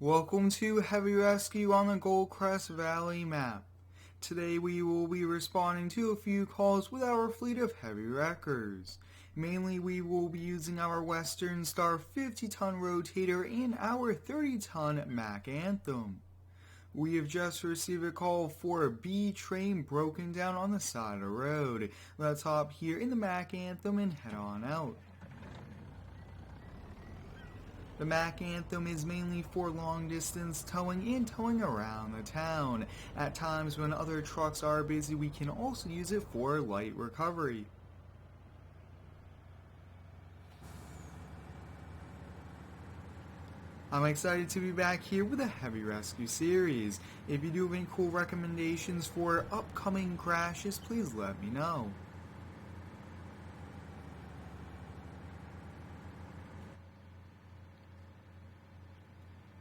Welcome to Heavy Rescue on the Goldcrest Valley Map. Today we will be responding to a few calls with our fleet of heavy wreckers. Mainly we will be using our Western Star 50-ton Rotator and our 30-ton Mac Anthem. We have just received a call for a B train broken down on the side of the road. Let's hop here in the Mac Anthem and head on out. The Mac Anthem is mainly for long distance towing and towing around the town. At times when other trucks are busy, we can also use it for light recovery. I'm excited to be back here with a Heavy Rescue series. If you do have any cool recommendations for upcoming crashes, please let me know.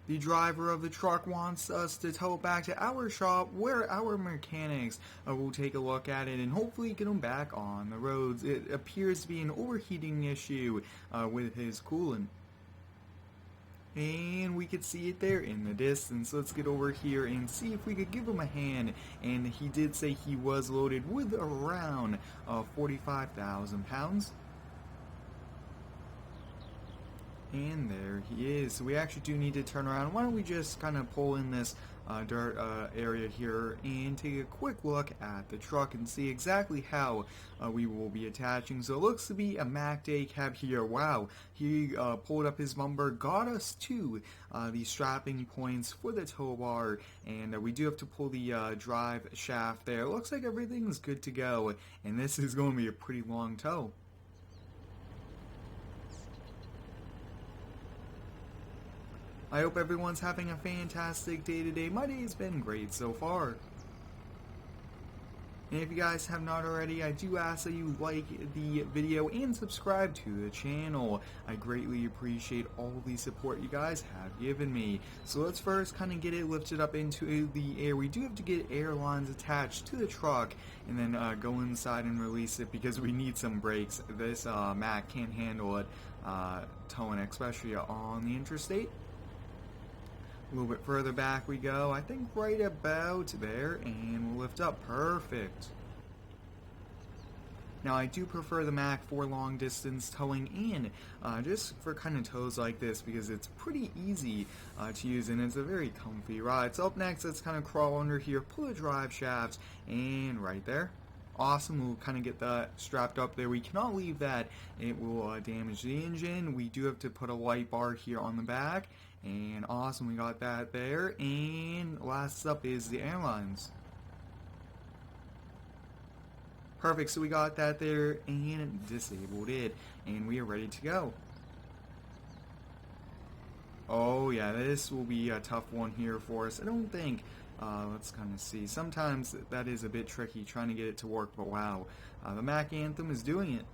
The driver of the truck wants us to tow it back to our shop where our mechanics will take a look at it and hopefully get him back on the roads. It appears to be an overheating issue with his coolant. And we could see it there in the distance. Let's get over here and see if we could give him a hand. And he did say he was loaded with around 45,000 pounds. And there he is. So we actually do need to turn around. Why don't we just kind of pull in this dirt area here and take a quick look at the truck and see exactly how we will be attaching. So it looks to be a Mac Day cab here. Wow, he pulled up his bumper, got us to the strapping points for the tow bar, and we do have to pull the drive shaft there. It looks like everything's good to go, and this is going to be a pretty long tow. I hope everyone's having a fantastic day today. My day has been great so far. And if you guys have not already, I do ask that you like the video and subscribe to the channel. I greatly appreciate all the support you guys have given me. So let's first kind of get it lifted up into the air. We do have to get air lines attached to the truck and then go inside and release it because we need some brakes. This Mac can't handle it towing, especially on the interstate. A little bit further back we go, I think right about there, and we'll lift up. Perfect. Now I do prefer the Mac for long distance towing and just for kind of tows like this because it's pretty easy to use and it's a very comfy ride. So up next, let's kind of crawl under here, pull the drive shafts, and right there. Awesome, we'll kind of get that strapped up there. We cannot leave that, it will damage the engine. We do have to put a light bar here on the back, and awesome, we got that there. And last up is the airlines. Perfect, so we got that there and disabled it, and we are ready to go. Oh yeah, this will be a tough one here for us. I don't think let's kind of see. Sometimes that is a bit tricky trying to get it to work, but wow, the Mac Anthem is doing it.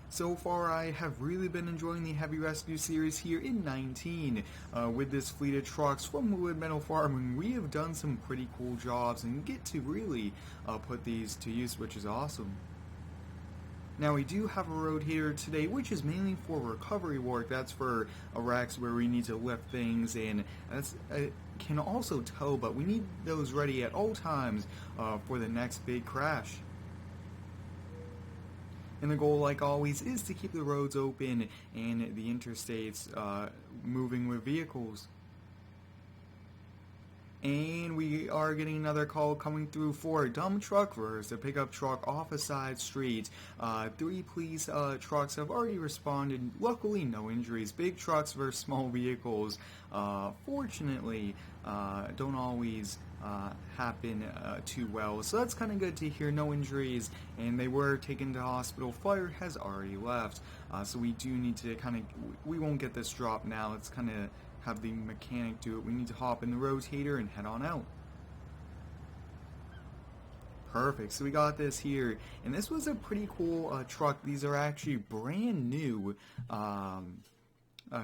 So far, I have really been enjoying the Heavy Rescue series here in 19. With this fleet of trucks from Wood Metal Farming, we have done some pretty cool jobs and get to really put these to use, which is awesome. Now we do have a Rotator today, which is mainly for recovery work. That's for wrecks where we need to lift things, and that's can also tow, but we need those ready at all times for the next big crash. And the goal, like always, is to keep the roads open and the interstates moving with vehicles. And we are getting another call coming through for a dump truck versus a pickup truck off a side street. 3 police trucks have already responded. Luckily, no injuries. Big trucks versus small vehicles, fortunately, don't always happen too well. So that's kind of good to hear. No injuries, and they were taken to hospital. Fire has already left. So we do need to kind of, we won't get this drop now. Let's kind of have the mechanic do it. We need to hop in the Rotator and head on out. Perfect, so we got this here, and this was a pretty cool truck. These are actually brand new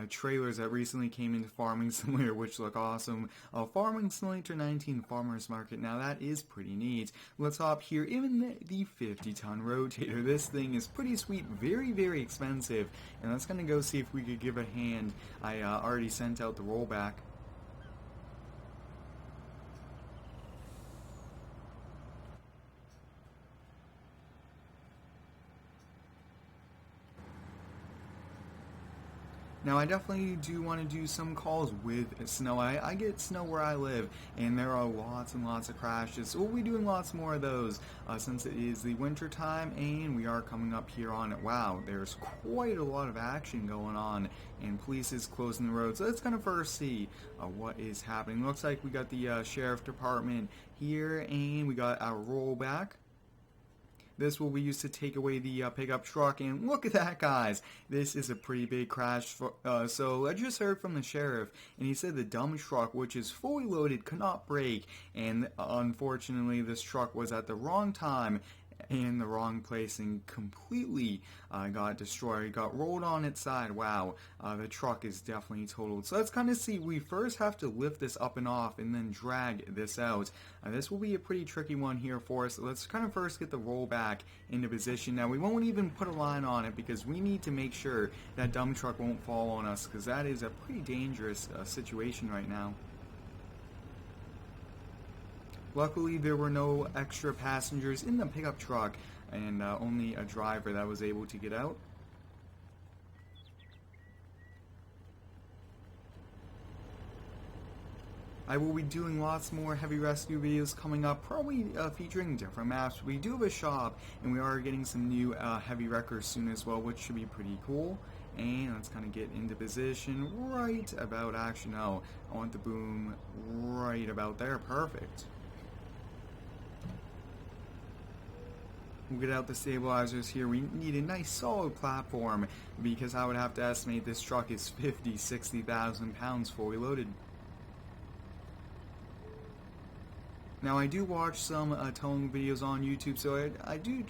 trailers that recently came into Farming Simulator, which look awesome. Farming Simulator 19 Farmers Market. Now that is pretty neat. Let's hop here in the 50-ton Rotator. This thing is pretty sweet, very, very expensive. And let's kind of go see if we could give a hand. I already sent out the rollback. Now, I definitely do want to do some calls with snow. I get snow where I live, and there are lots and lots of crashes. So we'll be doing lots more of those since it is the winter time, and we are coming up here on it. Wow, there's quite a lot of action going on, and police is closing the road. So let's kind of first see what is happening. Looks like we got the sheriff department here, and we got our rollback. This will be used to take away the pickup truck, and look at that, guys. This is a pretty big crash. So I just heard from the sheriff, and he said the dump truck, which is fully loaded, could not brake, and unfortunately this truck was at the wrong time in the wrong place and completely got destroyed, got rolled on its side. Wow, the truck is definitely totaled. So let's kind of see, we first have to lift this up and off and then drag this out. This will be a pretty tricky one here for us. Let's kind of first get the rollback into position. Now we won't even put a line on it because we need to make sure that dump truck won't fall on us, because that is a pretty dangerous situation right now. Luckily, there were no extra passengers in the pickup truck, and only a driver that was able to get out. I will be doing lots more heavy rescue videos coming up, probably featuring different maps. We do have a shop, and we are getting some new heavy wreckers soon as well, which should be pretty cool. And let's kind of get into position right about, actually no, I want the boom right about there. Perfect. We'll get out the stabilizers here. We need a nice solid platform, because I would have to estimate this truck is 60,000 pounds fully loaded. Now, I do watch some towing videos on YouTube, so I do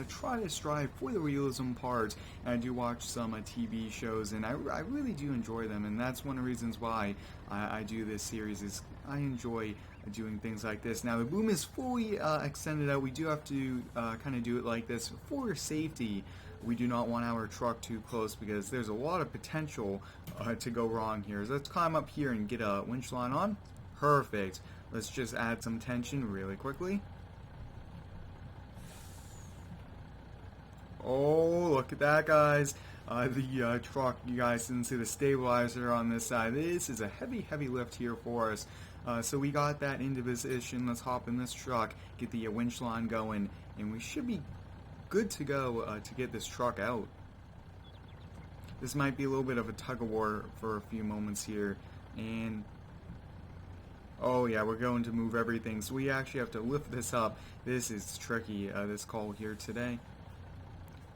try to strive for the realism part, and I do watch some TV shows, and I really do enjoy them, and that's one of the reasons why I do this series, is I enjoy doing things like this. Now, the boom is fully extended out. We do have to kind of do it like this for safety. We do not want our truck too close, because there's a lot of potential to go wrong here. So let's climb up here and get a winch line on. Perfect. Let's just add some tension really quickly. Oh, look at that, guys. The truck, you guys didn't see the stabilizer on this side. This is a heavy, heavy lift here for us. So we got that into position. Let's hop in this truck, get the winch line going, and we should be good to go to get this truck out. This might be a little bit of a tug-of-war for a few moments here, and oh yeah, we're going to move everything, so we actually have to lift this up. This is tricky, this call here today.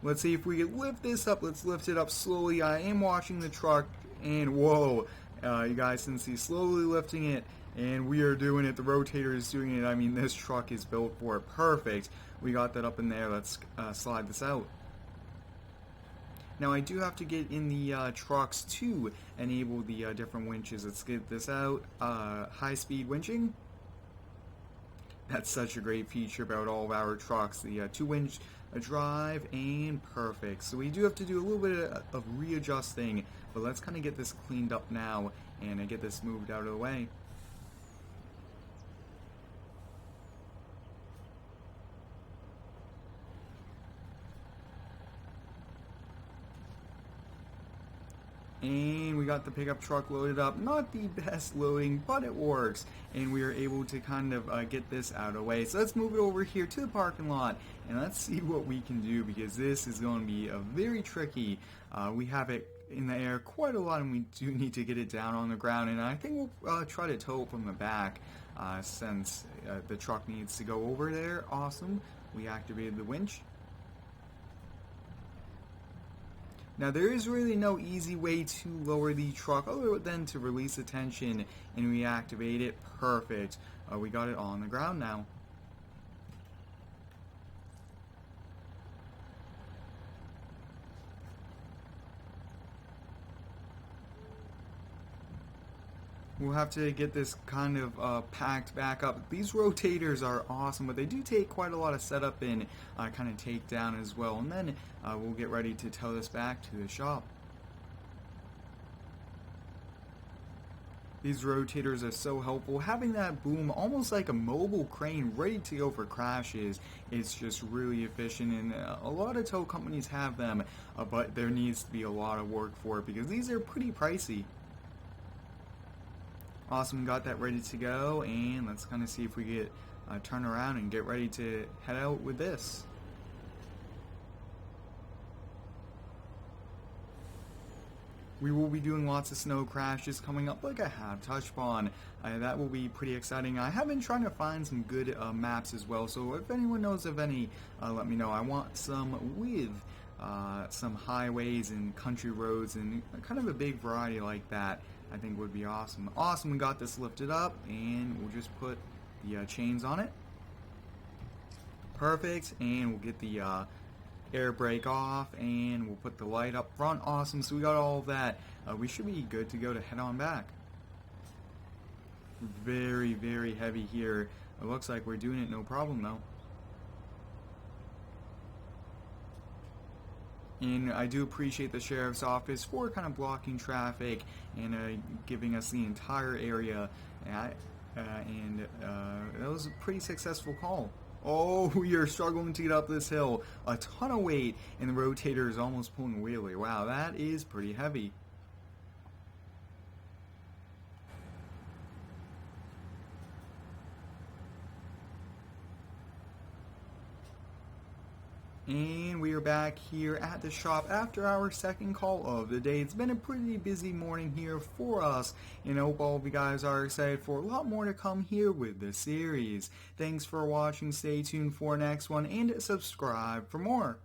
Let's see if we can lift this up. Let's lift it up slowly. I am watching the truck, and whoa, you guys can see slowly lifting it, and we are doing it. The Rotator is doing it. I mean, this truck is built for it. Perfect. We got that up in there. Let's slide this out. Now, I do have to get in the trucks to enable the different winches. Let's get this out. High-speed winching. That's such a great feature about all of our trucks. The 2-winch drive, and perfect. So we do have to do a little bit of readjusting, but let's kind of get this cleaned up now and get this moved out of the way. And we got the pickup truck loaded up. Not the best loading, but it works. And we are able to kind of get this out of the way. So let's move it over here to the parking lot, and let's see what we can do, because this is going to be very tricky. We have it in the air quite a lot, and we do need to get it down on the ground. And I think we'll try to tow it from the back, since the truck needs to go over there. Awesome. We activated the winch. Now, there is really no easy way to lower the truck other than to release the tension and reactivate it. Perfect. We got it on the ground now. We'll have to get this kind of packed back up. These rotators are awesome, but they do take quite a lot of setup and kind of take down as well. And then we'll get ready to tow this back to the shop. These rotators are so helpful. Having that boom almost like a mobile crane ready to go for crashes, it's just really efficient, and a lot of tow companies have them, but there needs to be a lot of work for it because these are pretty pricey. Awesome, got that ready to go, and let's kind of see if we get turn around and get ready to head out with this. We will be doing lots of snow crashes coming up like I have touched on. That will be pretty exciting. I have been trying to find some good maps as well, so if anyone knows of any, let me know. I want some with some highways and country roads and kind of a big variety like that. I think would be awesome. Awesome, we got this lifted up, and we'll just put the chains on it. Perfect, and we'll get the air brake off, and we'll put the light up front. Awesome, so we got all of that. We should be good to go to head on back. Very, very heavy here. It looks like we're doing it no problem though. And I do appreciate the Sheriff's Office for kind of blocking traffic and giving us the entire area. And that was a pretty successful call. Oh, we are struggling to get up this hill. A ton of weight, and the rotator is almost pulling a wheelie. Wow, that is pretty heavy. And we are back here at the shop after our second call of the day. It's been a pretty busy morning here for us, and I hope all of you guys are excited for a lot more to come here with the series. Thanks for watching, stay tuned for next one, and subscribe for more.